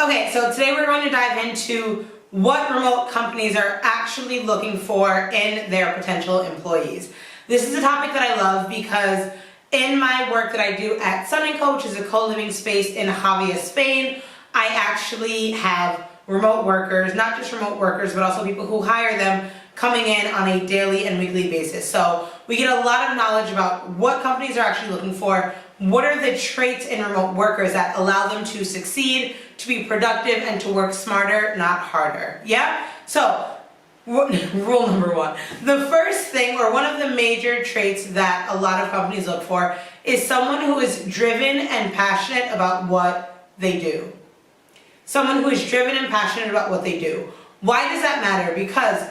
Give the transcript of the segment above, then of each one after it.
Okay, so today we're going to dive into what remote companies are actually looking for in their potential employees. This is a topic that I love because in my work that I do at Sun & Co, which is a co-living space in Javia, Spain, I actually have remote workers, not just remote workers, but also people who hire them coming in on a daily and weekly basis. So we get a lot of knowledge about what companies are actually looking for, what are the traits in remote workers that allow them to succeed, to be productive, and to work smarter, not harder. Yeah? So, rule number one. The first thing, or one of the major traits that a lot of companies look for, is someone who is driven and passionate about what they do. Someone who is driven and passionate about what they do. Why does that matter? Because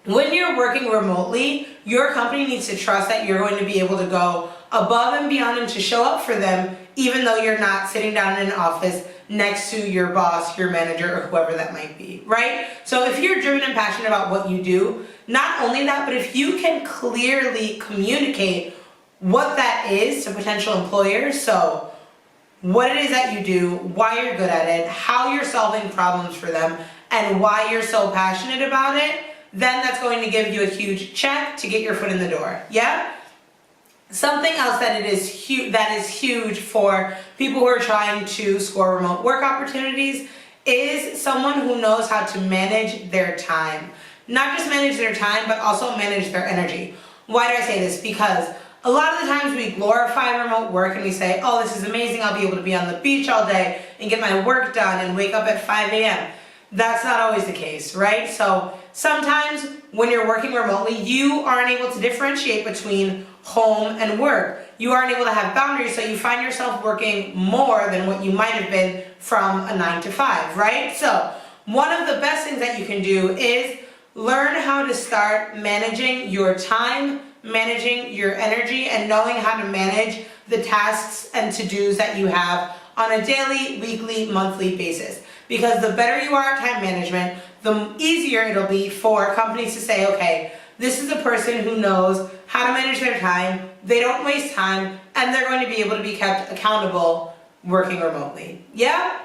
when you're working remotely, your company needs to trust that you're going to be able to go above and beyond and to show up for them, even though you're not sitting down in an office next to your boss, your manager, or whoever that might be, right? So if you're driven and passionate about what you do, not only that, but if you can clearly communicate what that is to potential employers, so what it is that you do, why you're good at it, how you're solving problems for them, and why you're so passionate about it, then that's going to give you a huge check to get your foot in the door. Yeah? Something else that is huge for people who are trying to score remote work opportunities is someone who knows how to manage their time. Not just manage their time, but also manage their energy. Why do I say this? Because a lot of the times we glorify remote work and we say, oh, this is amazing, I'll be able to be on the beach all day and get my work done and wake up at 5 a.m. That's not always the case, right? So sometimes when you're working remotely, you aren't able to differentiate between home and work. You aren't able to have boundaries, so you find yourself working more than what you might have been from a 9 to 5, right? So one of the best things that you can do is learn how to start managing your time, managing your energy, and knowing how to manage the tasks and to-dos that you have on a daily, weekly, monthly basis. Because the better you are at time management, the easier it'll be for companies to say, okay, this is a person who knows how to manage their time, they don't waste time, and they're going to be able to be kept accountable working remotely. Yeah?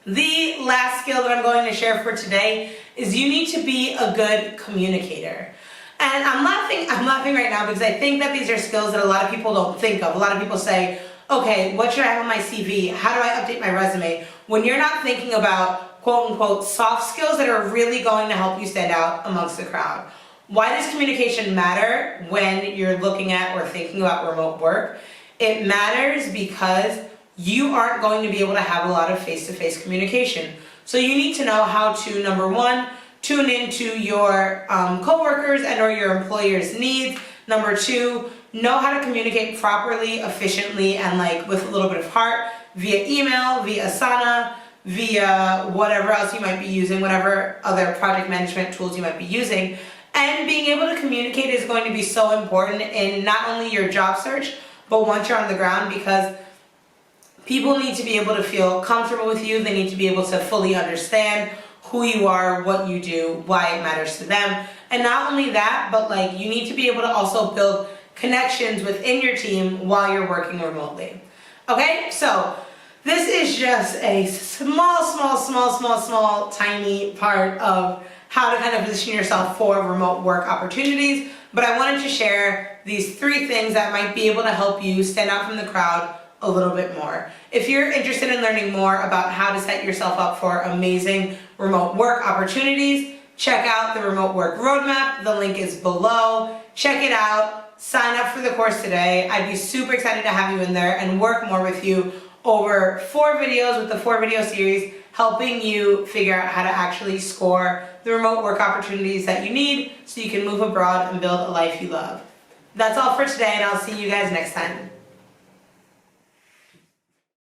The last skill that I'm going to share for today is you need to be a good communicator. And I'm laughing right now because I think that these are skills that a lot of people don't think of. A lot of people say, okay, what should I have on my CV? How do I update my resume? When you're not thinking about quote unquote soft skills that are really going to help you stand out amongst the crowd. Why does communication matter when you're looking at or thinking about remote work? It matters because you aren't going to be able to have a lot of face-to-face communication. So you need to know how to, number one, tune into your coworkers and or your employer's needs. Number two, know how to communicate properly, efficiently, and like with a little bit of heart via email, via Asana, via whatever else you might be using, whatever other project management tools you might be using. And being able to communicate is going to be so important in not only your job search, but once you're on the ground, because people need to be able to feel comfortable with you. They need to be able to fully understand who you are, what you do, why it matters to them. And not only that, but like you need to be able to also build connections within your team while you're working remotely. Okay, so this is just a small, tiny part of how to kind of position yourself for remote work opportunities. But I wanted to share these 3 things that might be able to help you stand out from the crowd a little bit more. If you're interested in learning more about how to set yourself up for amazing remote work opportunities, check out the Remote Work Roadmap. The link is below. Check it out. Sign up for the course today. I'd be super excited to have you in there and work more with you over 4 videos with the 4 video series, helping you figure out how to actually score the remote work opportunities that you need so you can move abroad and build a life you love. That's all for today, and I'll see you guys next time.